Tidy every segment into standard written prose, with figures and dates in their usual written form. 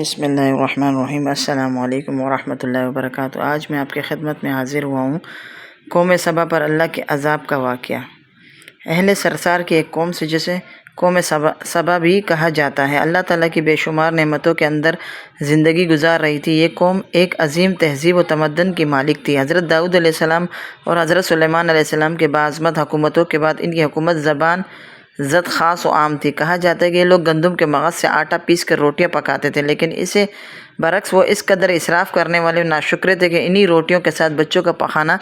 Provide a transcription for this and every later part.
بسم اللہ الرحمن الرحیم۔ السلام علیکم ورحمۃ اللہ وبرکاتہ۔ آج میں آپ کی خدمت میں حاضر ہوا ہوں قوم سبا پر اللہ کے عذاب کا واقعہ۔ اہل سرسار کی ایک قوم سے جسے قوم سبا بھی کہا جاتا ہے، اللہ تعالیٰ کی بے شمار نعمتوں کے اندر زندگی گزار رہی تھی۔ یہ قوم ایک عظیم تہذیب و تمدن کی مالک تھی۔ حضرت داؤد علیہ السلام اور حضرت سلیمان علیہ السلام کے باعظمت حکومتوں کے بعد ان کی حکومت زبان زد خاص و عام تھی۔ کہا جاتا ہے کہ یہ لوگ گندم کے مغز سے آٹا پیس کر روٹیاں پکاتے تھے، لیکن اسے برعکس وہ اس قدر اسراف کرنے والے ناشکرے تھے کہ انہی روٹیوں کے ساتھ بچوں کا پخانہ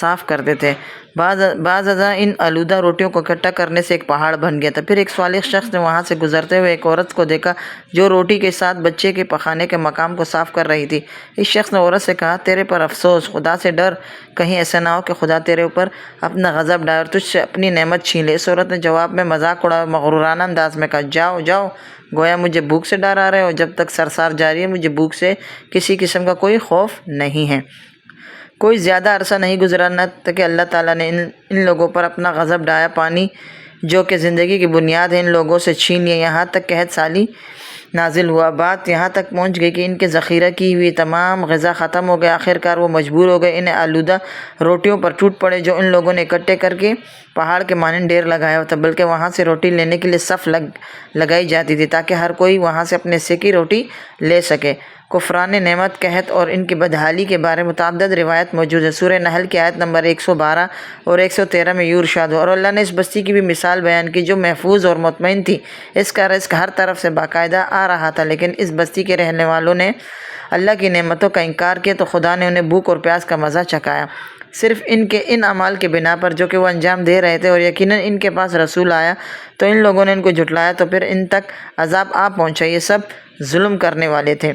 صاف کرتے تھے۔ بعض ازاں ان آلودہ روٹیوں کو اکٹھا کرنے سے ایک پہاڑ بن گیا تھا۔ پھر ایک صالح شخص نے وہاں سے گزرتے ہوئے ایک عورت کو دیکھا جو روٹی کے ساتھ بچے کے پخانے کے مقام کو صاف کر رہی تھی۔ اس شخص نے عورت سے کہا، تیرے پر افسوس، خدا سے ڈر، کہیں ایسا نہ ہو کہ خدا تیرے اوپر اپنا غضب ڈالے اور تجھ سے اپنی نعمت چھین لے۔ اس عورت نے جواب میں مذاق اڑایا، مغرورانہ انداز میں کہا، جاؤ جاؤ، گویا مجھے بھوک سے ڈر آ رہے ہو۔ جب تک سرسار جاری ہے مجھے بھوک سے کسی قسم کا کوئی خوف نہیں ہے۔ کوئی زیادہ عرصہ نہیں گزرا نہ کہ اللہ تعالیٰ نے ان لوگوں پر اپنا غضب ڈایا۔ پانی جو کہ زندگی کی بنیاد ہے ان لوگوں سے چھین لیا، یہاں تک قحط سالی نازل ہوا۔ بات یہاں تک پہنچ گئی کہ ان کے ذخیرہ کی ہوئی تمام غذا ختم ہو گئے۔ آخرکار وہ مجبور ہو گئے انہیں آلودہ روٹیوں پر ٹوٹ پڑے جو ان لوگوں نے اکٹھے کر کے پہاڑ کے مانند ڈھیر لگایا ہوتا، بلکہ وہاں سے روٹی لینے کے لیے صف لگائی جاتی تھی تاکہ ہر کوئی وہاں سے اپنے حصے کی روٹی لے سکے۔ کفران نعمت، قحط اور ان کی بدحالی کے بارے میں متعدد روایت موجود ہے۔ سورہ نحل کی آیت نمبر 112 اور 113 میں یوں ارشاد ہوا، اور اللہ نے اس بستی کی بھی مثال بیان کی جو محفوظ اور مطمئن تھی۔ اس کا رزق ہر طرف سے باقاعدہ آ رہا تھا، لیکن اس بستی کے رہنے والوں نے اللہ کی نعمتوں کا انکار کیا تو خدا نے انہیں بھوک اور پیاس کا مزہ چکھایا، صرف ان کے ان اعمال کے بنا پر جو کہ وہ انجام دے رہے تھے۔ اور یقیناً ان کے پاس رسول آیا تو ان لوگوں نے ان کو جھٹلایا تو پھر ان تک عذاب آ پہنچا۔ یہ سب ظلم کرنے والے تھے۔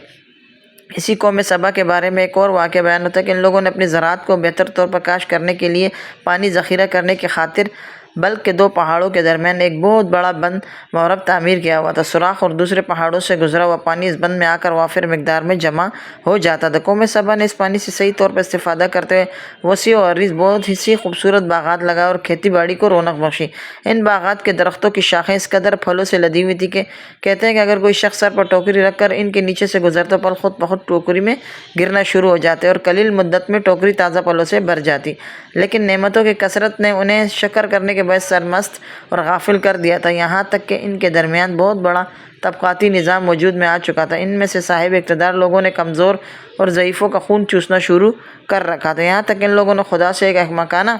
اسی قوم سبا کے بارے میں ایک اور واقعہ بیان ہوتا ہے کہ ان لوگوں نے اپنی زراعت کو بہتر طور پر کاشت کرنے کے لیے پانی ذخیرہ کرنے کی خاطر بلکہ دو پہاڑوں کے درمیان ایک بہت بڑا بند محراب تعمیر کیا ہوا تھا۔ سوراخ اور دوسرے پہاڑوں سے گزرا ہوا پانی اس بند میں آ کر وافر مقدار میں جمع ہو جاتا تھا۔ قوم سبا نے اس پانی سے صحیح طور پر استفادہ کرتے ہوئے وسیع و عریض بہت ہی خوبصورت باغات لگائے اور کھیتی باڑی کو رونق بخشی۔ ان باغات کے درختوں کی شاخیں اس قدر پھلوں سے لدی ہوئی تھی کہ کہتے ہیں کہ اگر کوئی شخص سر پر ٹوکری رکھ کر ان کے نیچے سے گزرتا پھل خود بخود ٹوکری میں گرنا شروع ہو جاتے اور قلیل مدت میں ٹوکری تازہ پھلوں سے بھر جاتی۔ لیکن نعمتوں کی کثرت نے انہیں شکر کرنے کے باعث سرمست اور غافل کر دیا تھا، یہاں تک کہ ان کے درمیان بہت بڑا طبقاتی نظام وجود میں آ چکا تھا۔ ان میں سے صاحب اقتدار لوگوں نے کمزور اور ضعیفوں کا خون چوسنا شروع کر رکھا تھا، یہاں تک کہ ان لوگوں نے خدا سے ایک احمقانہ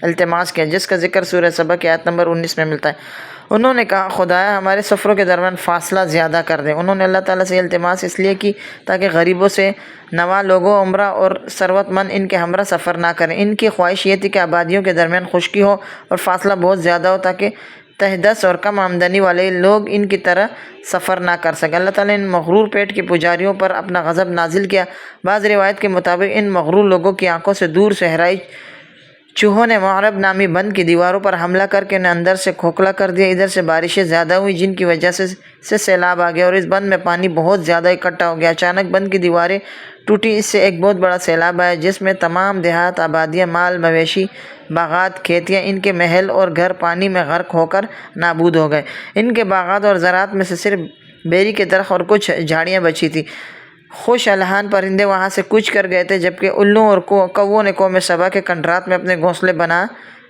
التماس کیا جس کا ذکر سورہ سبا کی آیت نمبر 19 میں ملتا ہے۔ انہوں نے کہا، خدایا ہمارے سفروں کے درمیان فاصلہ زیادہ کر دیں۔ انہوں نے اللہ تعالیٰ سے التماس اس لیے کی تاکہ غریبوں سے نواں لوگوں، عمرہ اور ثروت مند ان کے ہمراہ سفر نہ کریں۔ ان کی خواہش یہ تھی کہ آبادیوں کے درمیان خشکی ہو اور فاصلہ بہت زیادہ ہو تاکہ تہدس اور کم آمدنی والے لوگ ان کی طرح سفر نہ کر سکیں۔ اللہ تعالیٰ نے ان مغرور پیٹ کے پجاریوں پر اپنا غضب نازل کیا۔ بعض روایت کے مطابق ان مغرور لوگوں کی آنکھوں سے دور صحرائی چوہوں نے معرب نامی بند کی دیواروں پر حملہ کر کے انہیں اندر سے کھوکھلا کر دیا۔ ادھر سے بارشیں زیادہ ہوئی جن کی وجہ سے سیلاب آ گیا اور اس بند میں پانی بہت زیادہ اکٹھا ہو گیا۔ اچانک بند کی دیواریں ٹوٹی، اس سے ایک بہت بڑا سیلاب آیا جس میں تمام دیہات، آبادیاں، مال مویشی، باغات، کھیتیاں، ان کے محل اور گھر پانی میں غرق ہو کر نابود ہو گئے۔ ان کے باغات اور زراعت میں سے صرف بیری کے درخت اور کچھ جھاڑیاں بچی تھیں۔ خوش الحان پرندے وہاں سے کوچ کر گئے تھے، جبکہ الوں اور کووں نے قوم سبا کے کنڈرات میں اپنے گھونسلے بنا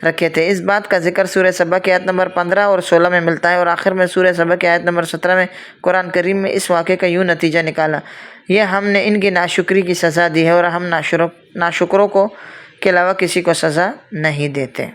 رکھے تھے۔ اس بات کا ذکر سورہ سبا کی آیت نمبر 15 اور 16 میں ملتا ہے، اور آخر میں سورہ سبا کی آیت نمبر 17 میں قرآن کریم میں اس واقعے کا یوں نتیجہ نکالا، یہ ہم نے ان کی ناشکری کی سزا دی ہے اور ہم ناشکروں کے علاوہ کسی کو سزا نہیں دیتے۔